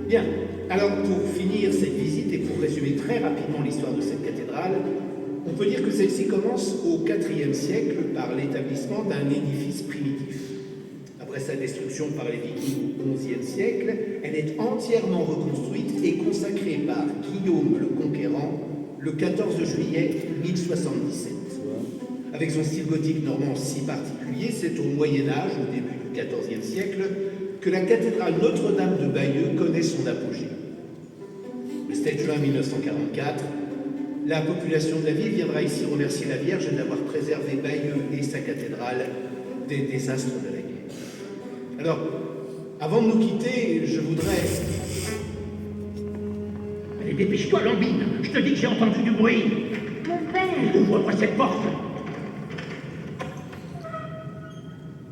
Bien. Alors, pour finir cette visite et pour résumer très rapidement l'histoire de cette cathédrale, on peut dire que celle-ci commence au IVe siècle par l'établissement d'un édifice primitif. Après sa destruction par les Vikings au XIe siècle, elle est entièrement reconstruite et consacrée par Guillaume le Conquérant le 14 juillet 1077. Avec son style gothique normand si particulier, c'est au Moyen-Âge, au début du XIVe siècle, que la cathédrale Notre-Dame de Bayeux connaît son apogée. Le 7 juin 1944, la population de la ville viendra ici remercier la Vierge d'avoir préservé Bayeux et sa cathédrale des désastres de la guerre. Alors, avant de nous quitter, je voudrais... Allez, dépêche-toi, Lambine. Je te dis que j'ai entendu du bruit. Mon père! Ouvre-moi cette porte.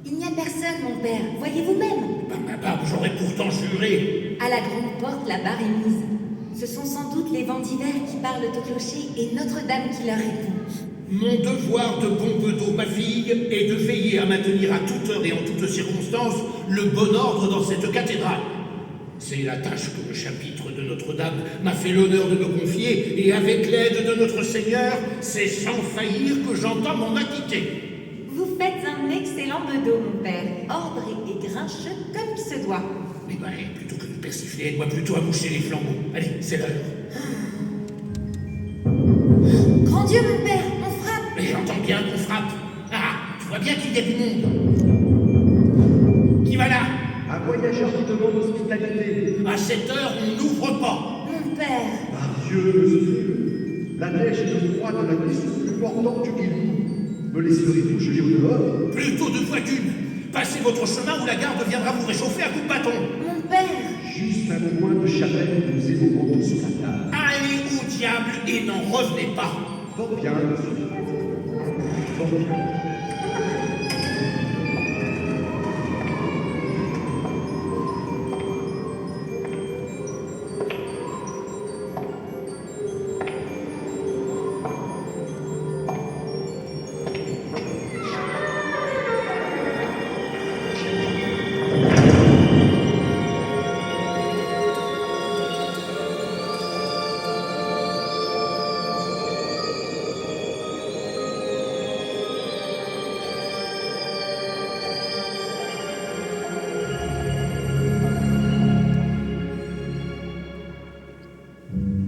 Il n'y a personne, mon père. Voyez vous-même. Bah, j'aurais pourtant juré. À la grande porte, la barre est mise. Ce sont sans doute les vents d'hiver qui parlent au clocher et Notre-Dame qui leur répond. Mon devoir de bon bedeau, ma fille, est de veiller à maintenir à toute heure et en toutes circonstances le bon ordre dans cette cathédrale. C'est la tâche que le chapitre de Notre-Dame m'a fait l'honneur de me confier, et avec l'aide de notre Seigneur, c'est sans faillir que j'entends m'en acquitter. Vous faites un excellent bedeau, mon père. Ordre et grincheux comme il se doit. Mais ben, plutôt que de persifler, aide-moi plutôt à moucher les flambeaux. Allez, c'est l'heure. Grand Dieu, mon père, on frappe. Mais j'entends bien qu'on frappe. Ah, tu vois bien qu'il y a du monde. Qui va là? Un voyageur qui demande hospitalité. À cette heure, on n'ouvre pas. Mon père. Par Dieu, monsieur, la neige et le froid de la nuit sont plus mordants que Guilou. Me laisserez-vous geler au dehors? Plutôt deux fois qu'une. Passez votre chemin où la garde viendra vous réchauffer à coups de bâton. Mon père. Juste un coin de chapelle posé au manteau sur la table. Allez au diable et n'en revenez pas. Fort bien, monsieur. Fort bien.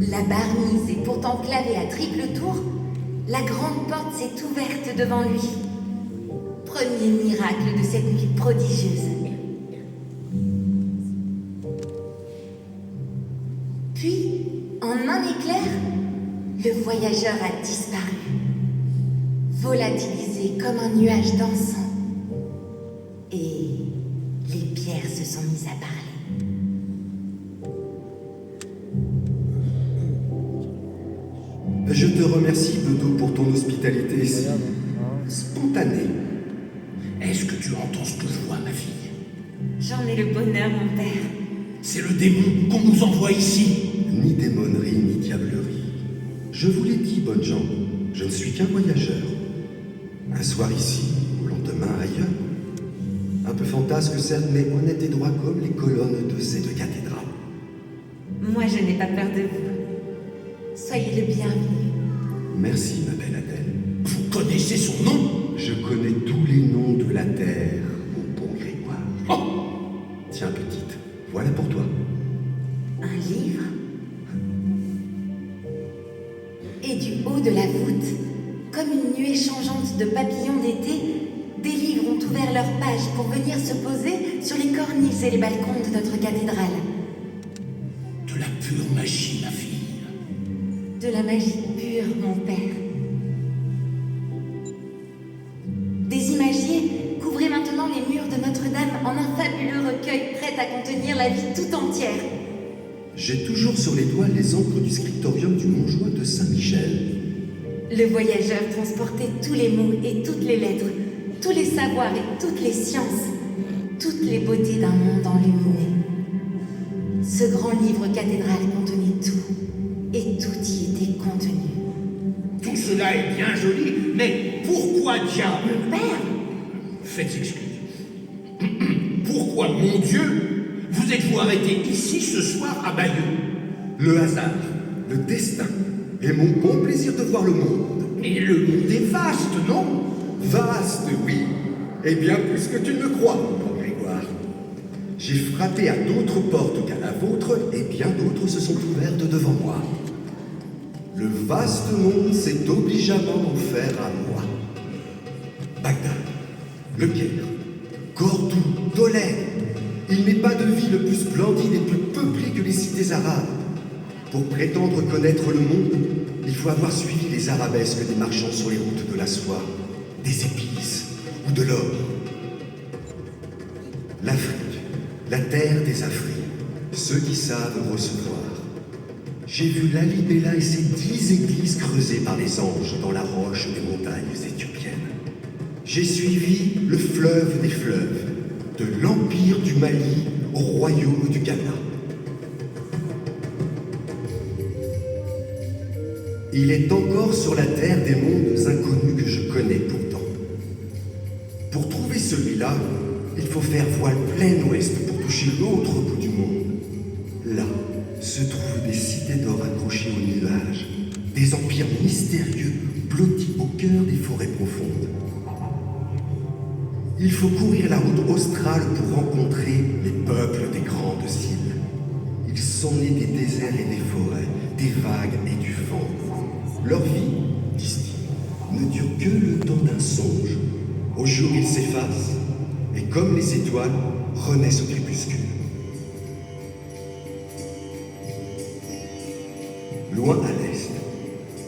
La barre mise et pourtant clavée à triple tour, la grande porte s'est ouverte devant lui. Premier miracle de cette nuit prodigieuse. Puis, en un éclair, le voyageur a disparu, volatilisé comme un nuage d'encens. Et les pierres se sont mises à parler. Je te remercie, Bedeau, pour ton hospitalité si spontanée. Est-ce que tu entends ce que je vois, ma fille? J'en ai le bonheur, mon père. C'est le démon qu'on nous envoie ici. Ni démonnerie, ni diablerie. Je vous l'ai dit, bonnes gens, je ne suis qu'un voyageur. Un soir ici, au lendemain ailleurs. Un peu fantasque, certes, mais honnête et droit comme les colonnes de cette cathédrale. Moi, je n'ai pas peur de vous. Soyez le bienvenu. Merci, ma belle Adèle. Vous connaissez son nom? Je connais tous les noms de la terre, mon bon Grégoire. Oh! Tiens, petite, voilà pour toi. Un livre. Et du haut de la voûte, comme une nuée changeante de papillons d'été, des livres ont ouvert leurs pages pour venir se poser sur les corniches et les balcons de notre cathédrale. De la pure magie, ma fille. De la magie pure, mon père. Des imagiers couvraient maintenant les murs de Notre-Dame en un fabuleux recueil prêt à contenir la vie tout entière. J'ai toujours sur les doigts les encres du scriptorium du Montjoie de Saint-Michel. Le voyageur transportait tous les mots et toutes les lettres, tous les savoirs et toutes les sciences, toutes les beautés d'un monde enluminé. Ce grand livre cathédral contenait tout, et tout y était contenu. Tout cela est bien joli, mais pourquoi diable? Mon père! Faites excuse. Pourquoi, mon Dieu, Vous êtes-vous arrêté ici ce soir à Bayeux? Le hasard, le destin et mon bon plaisir de voir le monde. Mais le monde est vaste, non? Vaste, oui, et bien plus que tu ne le crois, mon grand Grégoire. J'ai frappé à d'autres portes qu'à la vôtre, et bien d'autres se sont ouvertes devant moi. Le vaste monde s'est obligeamment offert à moi. Bagdad, Le Caire, Cordoue, Tolède. Il n'est pas de ville plus splendide et plus peuplée que les cités arabes. Pour prétendre connaître le monde, il faut avoir suivi les arabesques des marchands sur les routes de la soie, des épices ou de l'or. L'Afrique, la terre des Afriques, ceux qui savent recevoir. J'ai vu l'Alibella et ses 10 églises creusées par les anges dans la roche des montagnes éthiopiennes. J'ai suivi le fleuve des fleuves, de l'empire du Mali au royaume du Ghana. Il est encore sur la terre des mondes inconnus que je connais pourtant. Pour trouver celui-là, il faut faire voile plein ouest pour toucher l'autre bout du monde. Là se trouvent des cités d'or accrochées aux nuages, des empires mystérieux blottis au cœur des forêts profondes. Il faut courir la route australe pour rencontrer les peuples des grandes îles. Ils sont nés des déserts et des forêts, des vagues et du vent. Leur vie, disent-ils, ne dure que le temps d'un songe. Au jour, ils s'effacent, et comme les étoiles, renaissent au crépuscule. Loin à l'est,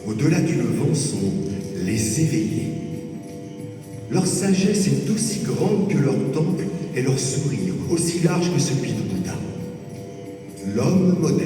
au-delà du levant, sont les éveillés. Leur sagesse est aussi grande que leur temple et leur sourire aussi large que celui de Bouddha. L'homme modèle.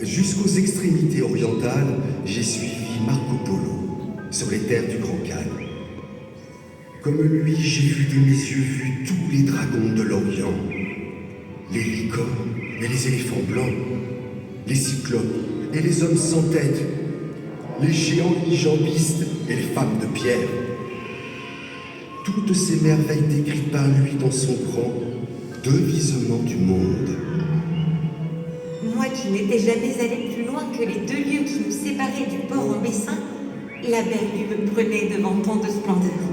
Jusqu'aux extrémités orientales, j'ai suivi Marco Polo, sur les terres du Grand Khan. Comme lui, j'ai vu de mes yeux vus tous les dragons de l'Orient, les licornes et les éléphants blancs, les cyclopes et les hommes sans tête, les géants unijambistes et les femmes de pierre. Toutes ces merveilles décrites par lui dans son grand devisement du monde. Moi qui n'étais jamais allée plus loin que les 2 lieues qui nous séparaient du port en Bessin, la belle vue me prenait devant tant de splendeur.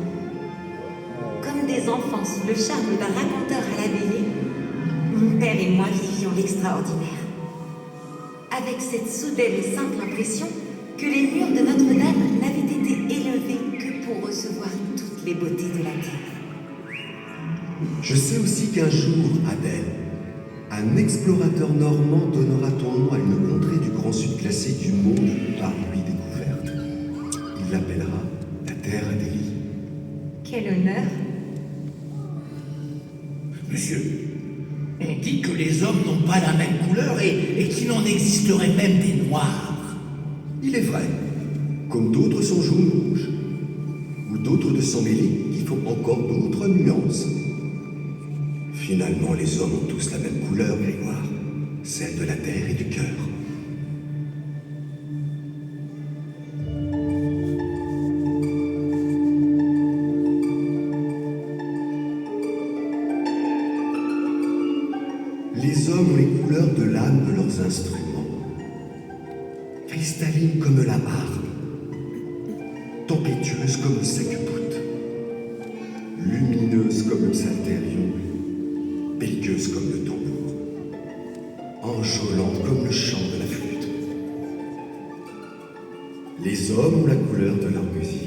Comme des enfants sous le charme d'un raconteur à la veillée, mon père et moi vivions l'extraordinaire. Avec cette soudaine et simple impression que les murs de Notre-Dame n'avaient été élevés que pour recevoir toutes les beautés de la terre. Je sais aussi qu'un jour, Adèle, un explorateur normand donnera ton nom à une contrée du Grand Sud classée du monde par lui découverte. Il l'appellera la Terre Adélie. Quel honneur! Monsieur, on dit que les hommes n'ont pas la même couleur et qu'il en existerait même des noirs. Il est vrai, comme d'autres sont jaunes rouges, ou d'autres de sang mêlé qui font encore d'autres nuances. Finalement, les hommes ont tous la même couleur, Grégoire, celle de la terre et du cœur. Les hommes ont les couleurs de l'âme de leurs instruments, cristallines comme la harpe, tempétueuses comme le sac-bout, lumineuses comme le psalterion, belliqueuse comme le tambour, enjôlante comme le chant de la flûte. Les hommes ont la couleur de leur musique.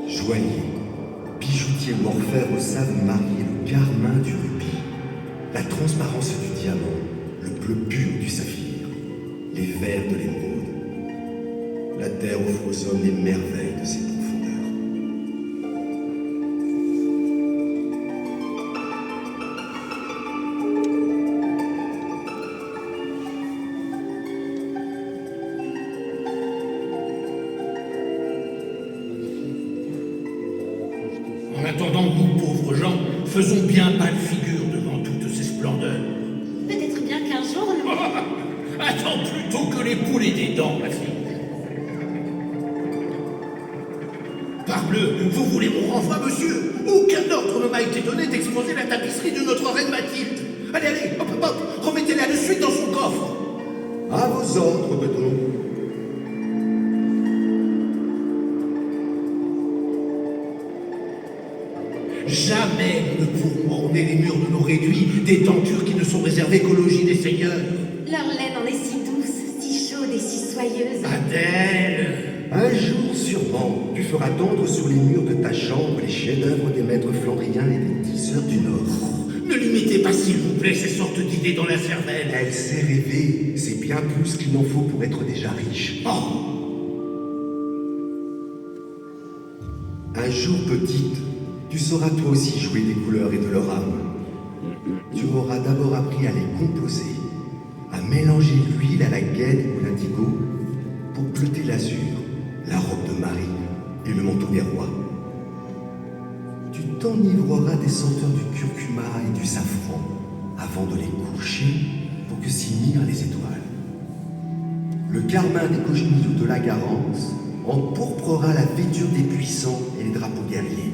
Joaillier, bijoutier ou orfèvre savent marier le carmin du rubis, la transparence du diamant, le bleu pur du saphir, les verts de l'émeraude La terre offre aux hommes les merveilles de ses profondeurs. En attendant, nous pauvres gens, faisons bien pâle figure devant toutes ces splendeurs. Peut-être bien qu'un jour, nous... Attends plutôt que les poules et des dents, ma fille. Parbleu, vous voulez mon renvoi, monsieur? Aucun ordre ne m'a été donné d'exposer la tapisserie de notre reine Mathilde. Allez, allez, hop, hop, hop, remettez-la de suite dans son coffre. À vos ordres, Bedon. Jamais nous ne pourrons orner les murs de nos réduits des tentures qui ne sont réservées qu'au logis des seigneurs. Leur laine en est si douce, si chaude et si soyeuse. Adèle! Un jour sûrement, tu feras tendre sur les murs de ta chambre les chefs-d'œuvre des maîtres flandriens et des tisseurs du Nord. Ne lui mettez pas, s'il vous plaît, ces sortes d'idées dans la cervelle. Elle sait rêver, c'est bien plus qu'il n'en faut pour être déjà riche. Oh! Un jour, petite, tu sauras toi aussi jouer des couleurs et de leur âme. Tu auras d'abord appris à les composer, à mélanger l'huile à la guêde ou l'indigo pour bleuter l'azur, la robe de marine et le manteau des rois. Tu t'enivreras des senteurs du curcuma et du safran avant de les coucher pour que s'y mirent les étoiles. Le carmin des cochenilles ou de la Garance empourprera la vêture des puissants et les drapeaux guerriers.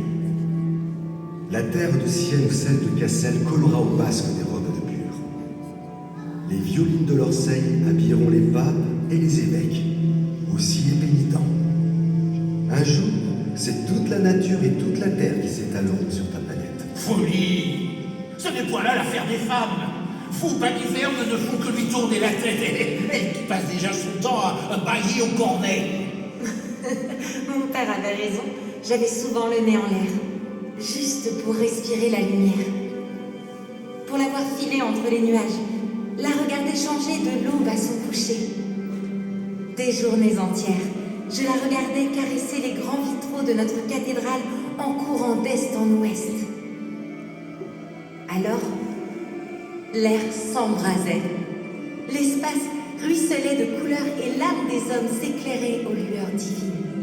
La terre de Sienne ou celle de Cassel collera au basque des robes de pur. Les violines de l'Orseille habilleront les papes et les évêques, aussi les pénitents. Un jour, c'est toute la nature et toute la terre qui s'étaleront sur ta planète. Folie! Ce n'est point là l'affaire des femmes. Vous, balivernes, ne font que lui tourner la tête. Elle qui passe déjà son temps à bailler au cornet. Mon père avait raison. J'avais souvent le nez en l'air. Juste pour respirer la lumière. Pour la voir filer entre les nuages. La regarder changer de l'aube à son coucher. Des journées entières, je la regardais caresser les grands vitraux de notre cathédrale en courant d'est en ouest. Alors, l'air s'embrasait. L'espace ruisselait de couleurs et l'âme des hommes s'éclairait aux lueurs divines.